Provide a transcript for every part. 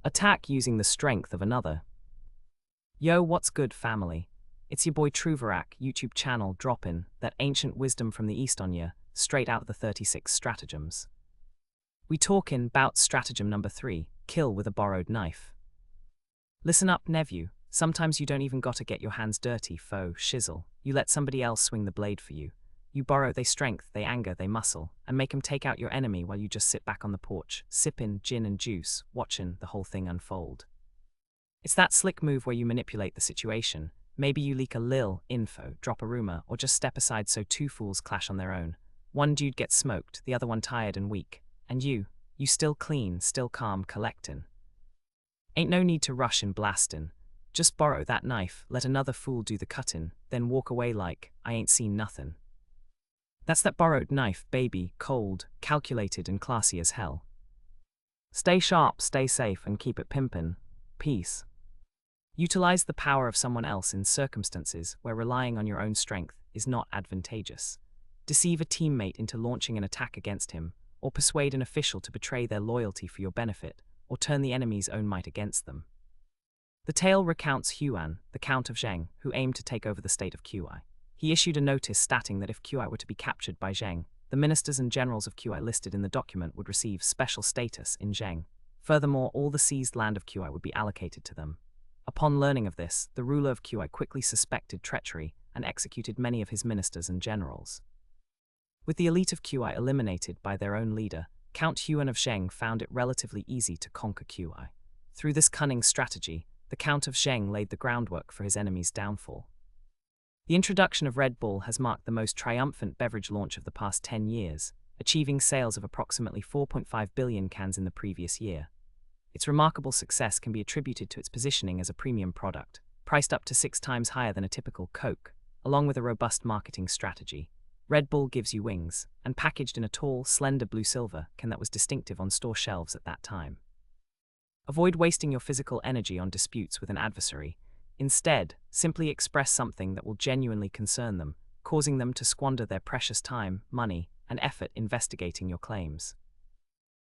Attack using the strength of another. Yo, what's good, family? It's your boy Truverack, YouTube channel droppin, that ancient wisdom from the East on ya, straight out of the 36 stratagems. We talkin' 'bout stratagem number 3, kill with a borrowed knife. Listen up, nephew, sometimes you don't even gotta get your hands dirty, faux shizzle. You let somebody else swing the blade for you. You borrow they strength, they anger, they muscle, and make 'em take out your enemy while you just sit back on the porch, sippin' gin and juice, watchin' the whole thing unfold. It's that slick move where you manipulate the situation. Maybe you leak a lil info, drop a rumor, or just step aside so two fools clash on their own. One dude gets smoked, the other one tired and weak. And you still clean, still calm, collectin'. Ain't no need to rush and blastin'. Just borrow that knife, let another fool do the cuttin', then walk away like, I ain't seen nothin'. That's that borrowed knife, baby, cold, calculated and classy as hell. Stay sharp, stay safe, and keep it pimpin'. Peace. Utilize the power of someone else in circumstances where relying on your own strength is not advantageous. Deceive a teammate into launching an attack against him, or persuade an official to betray their loyalty for your benefit, or turn the enemy's own might against them. The tale recounts Huan, the Count of Zheng, who aimed to take over the state of Kuai. He issued a notice stating that if Kuai were to be captured by Zheng, the ministers and generals of Kuai listed in the document would receive special status in Zheng. Furthermore, all the seized land of Kuai would be allocated to them. Upon learning of this, the ruler of Kuai quickly suspected treachery and executed many of his ministers and generals. With the elite of Kuai eliminated by their own leader, Count Huan of Zheng found it relatively easy to conquer Kuai. Through this cunning strategy, the Count of Zheng laid the groundwork for his enemy's downfall. The introduction of Red Bull has marked the most triumphant beverage launch of the past 10 years, achieving sales of approximately 4.5 billion cans in the previous year. Its remarkable success can be attributed to its positioning as a premium product, priced up to 6 times higher than a typical Coke, along with a robust marketing strategy. Red Bull gives you wings, and packaged in a tall, slender blue-silver can that was distinctive on store shelves at that time. Avoid wasting your physical energy on disputes with an adversary. Instead, simply express something that will genuinely concern them, causing them to squander their precious time, money, and effort investigating your claims.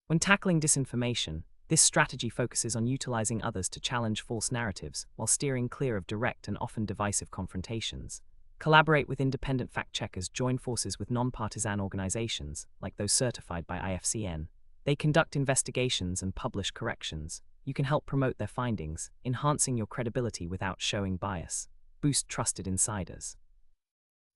When tackling disinformation, this strategy focuses on utilizing others to challenge false narratives while steering clear of direct and often divisive confrontations. Collaborate with independent fact-checkers, join forces with non-partisan organizations, like those certified by IFCN. They conduct investigations and publish corrections. You can help promote their findings, enhancing your credibility without showing bias. Boost trusted insiders.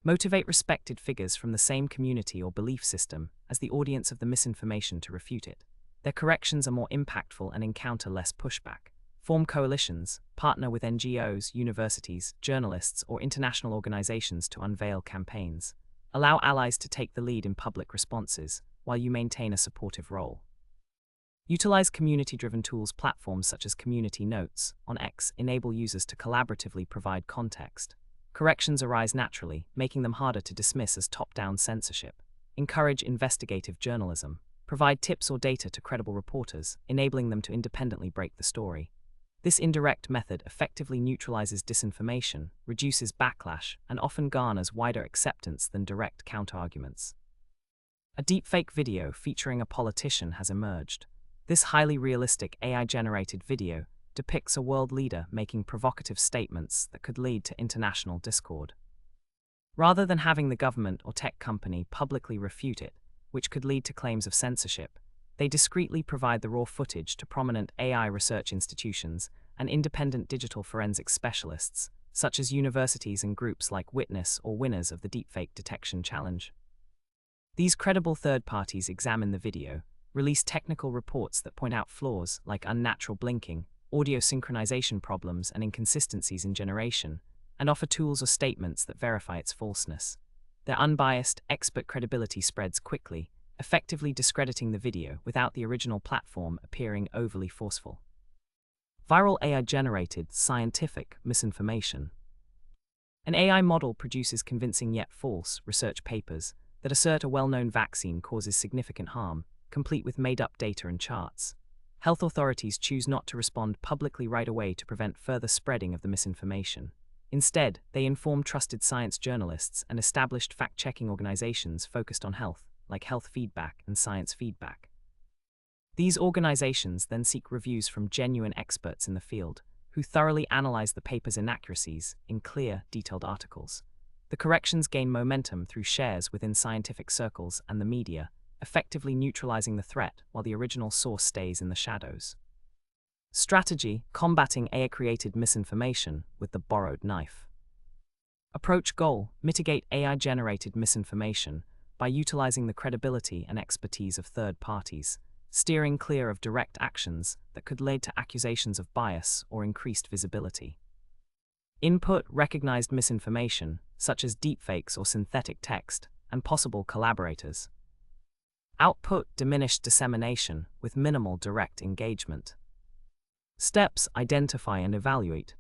Motivate respected figures from the same community or belief system as the audience of the misinformation to refute it. Their corrections are more impactful and encounter less pushback. Form coalitions, partner with NGOs, universities, journalists, or international organizations to unveil campaigns. Allow allies to take the lead in public responses, while you maintain a supportive role. Utilize community-driven tools. Platforms such as Community Notes on X enable users to collaboratively provide context. Corrections arise naturally, making them harder to dismiss as top-down censorship. Encourage investigative journalism. Provide tips or data to credible reporters, enabling them to independently break the story. This indirect method effectively neutralizes disinformation, reduces backlash, and often garners wider acceptance than direct counterarguments. A deepfake video featuring a politician has emerged. This highly realistic AI-generated video depicts a world leader making provocative statements that could lead to international discord. Rather than having the government or tech company publicly refute it, which could lead to claims of censorship, they discreetly provide the raw footage to prominent AI research institutions and independent digital forensics specialists, such as universities and groups like Witness or winners of the Deepfake Detection Challenge. These credible third parties examine the video, release technical reports that point out flaws like unnatural blinking, audio synchronization problems, and inconsistencies in generation, and offer tools or statements that verify its falseness. Their unbiased, expert credibility spreads quickly, effectively discrediting the video without the original platform appearing overly forceful. Viral AI-generated scientific misinformation. An AI model produces convincing yet false research papers that assert a well-known vaccine causes significant harm, complete with made-up data and charts. Health authorities choose not to respond publicly right away to prevent further spreading of the misinformation. Instead, they inform trusted science journalists and established fact-checking organizations focused on health, like Health Feedback and Science Feedback. These organizations then seek reviews from genuine experts in the field, who thoroughly analyze the paper's inaccuracies in clear, detailed articles. The corrections gain momentum through shares within scientific circles and the media, effectively neutralizing the threat while the original source stays in the shadows. Strategy: combating AI-created misinformation with the borrowed knife. Approach: goal: mitigate AI-generated misinformation by utilizing the credibility and expertise of third parties, steering clear of direct actions that could lead to accusations of bias or increased visibility. Input: recognized misinformation, such as deepfakes or synthetic text, and possible collaborators. Output: diminished dissemination with minimal direct engagement. Steps: identify and evaluate.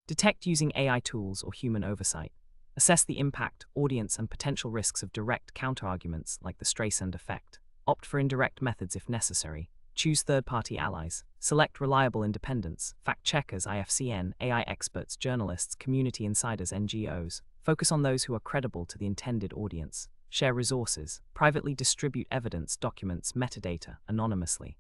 Detect using AI tools or human oversight. Assess the impact, audience, and potential risks of direct counterarguments like the Streisand effect. Opt for indirect methods if necessary. Choose third-party allies. Select reliable independents, fact-checkers, IFCN, AI experts, journalists, community insiders, NGOs. Focus on those who are credible to the intended audience. Share resources. Privately distribute evidence, documents, metadata, anonymously.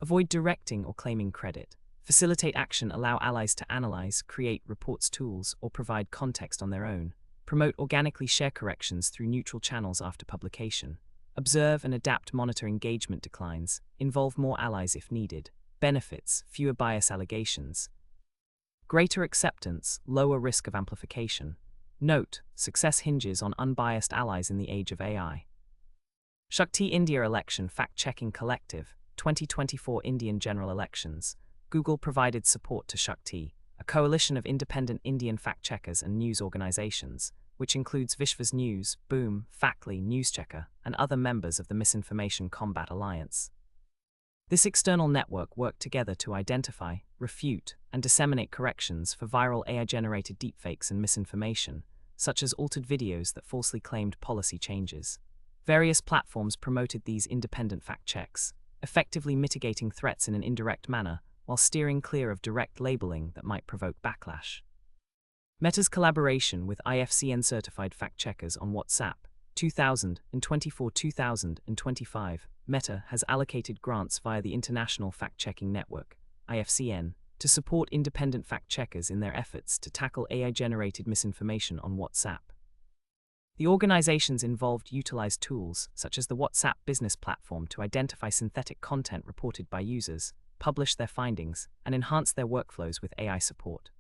Avoid directing or claiming credit. Facilitate action, allow allies to analyze, create reports, tools, or provide context on their own. Promote organically, share corrections through neutral channels after publication. Observe and adapt, monitor engagement declines, involve more allies if needed. Benefits: fewer bias allegations. Greater acceptance, lower risk of amplification. Note: success hinges on unbiased allies in the age of AI. Shakti India Election Fact-Checking Collective, 2024 Indian General Elections. Google provided support to Shakti, a coalition of independent Indian fact-checkers and news organizations, which includes Vishwas News, Boom, Factly, Newschecker, and other members of the Misinformation Combat Alliance. This external network worked together to identify, refute, and disseminate corrections for viral AI-generated deepfakes and misinformation, such as altered videos that falsely claimed policy changes. Various platforms promoted these independent fact-checks, effectively mitigating threats in an indirect manner, while steering clear of direct labeling that might provoke backlash. Meta's collaboration with IFCN certified fact-checkers on WhatsApp, 2024-2025, Meta has allocated grants via the International Fact-Checking Network, IFCN, to support independent fact-checkers in their efforts to tackle AI-generated misinformation on WhatsApp. The organizations involved utilized tools such as the WhatsApp business platform to identify synthetic content reported by users, publish their findings, and enhance their workflows with AI support.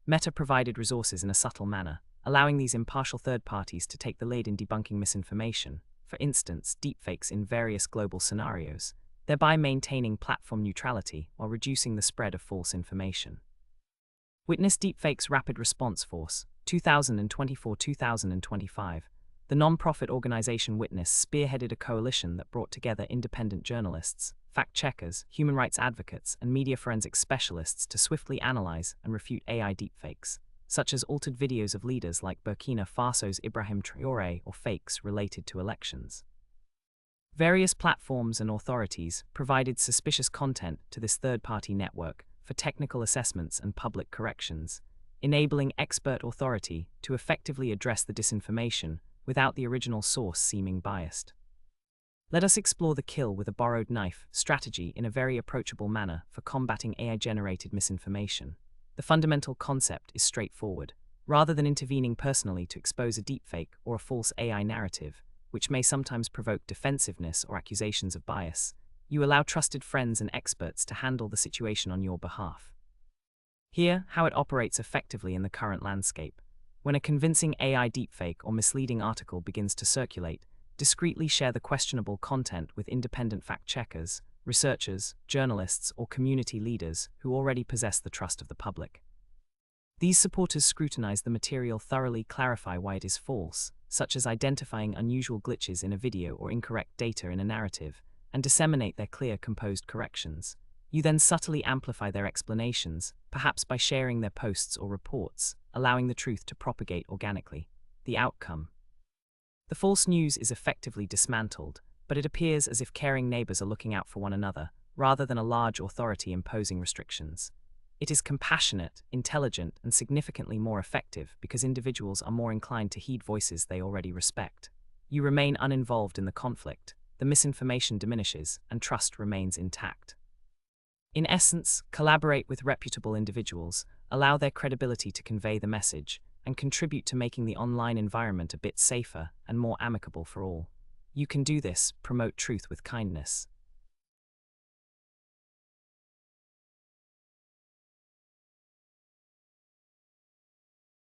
Meta provided resources in a subtle manner, allowing these impartial third parties to take the lead in debunking misinformation, for instance, deepfakes in various global scenarios, thereby maintaining platform neutrality while reducing the spread of false information. Witness Deepfakes Rapid Response Force, 2024-2025. The non-profit organization Witness spearheaded a coalition that brought together independent journalists, fact-checkers, human rights advocates, and media forensics specialists to swiftly analyze and refute AI deepfakes, such as altered videos of leaders like Burkina Faso's Ibrahim Traoré or fakes related to elections. Various platforms and authorities provided suspicious content to this third-party network for technical assessments and public corrections, enabling expert authority to effectively address the disinformation without the original source seeming biased. Let us explore the kill with a borrowed knife strategy in a very approachable manner for combating AI-generated misinformation. The fundamental concept is straightforward. Rather than intervening personally to expose a deepfake or a false AI narrative, which may sometimes provoke defensiveness or accusations of bias, you allow trusted friends and experts to handle the situation on your behalf. Here, how it operates effectively in the current landscape. When a convincing AI deepfake or misleading article begins to circulate, discreetly share the questionable content with independent fact-checkers, researchers, journalists, or community leaders who already possess the trust of the public. These supporters scrutinize the material, thoroughly clarify why it is false, such as identifying unusual glitches in a video or incorrect data in a narrative, and disseminate their clear, composed corrections. You then subtly amplify their explanations, perhaps by sharing their posts or reports, allowing the truth to propagate organically. The outcome: the false news is effectively dismantled, but it appears as if caring neighbors are looking out for one another, rather than a large authority imposing restrictions. It is compassionate, intelligent, and significantly more effective because individuals are more inclined to heed voices they already respect. You remain uninvolved in the conflict. the misinformation diminishes and trust remains intact. In essence, collaborate with reputable individuals, allow their credibility to convey the message, and contribute to making the online environment a bit safer and more amicable for all. You can do this, promote truth with kindness,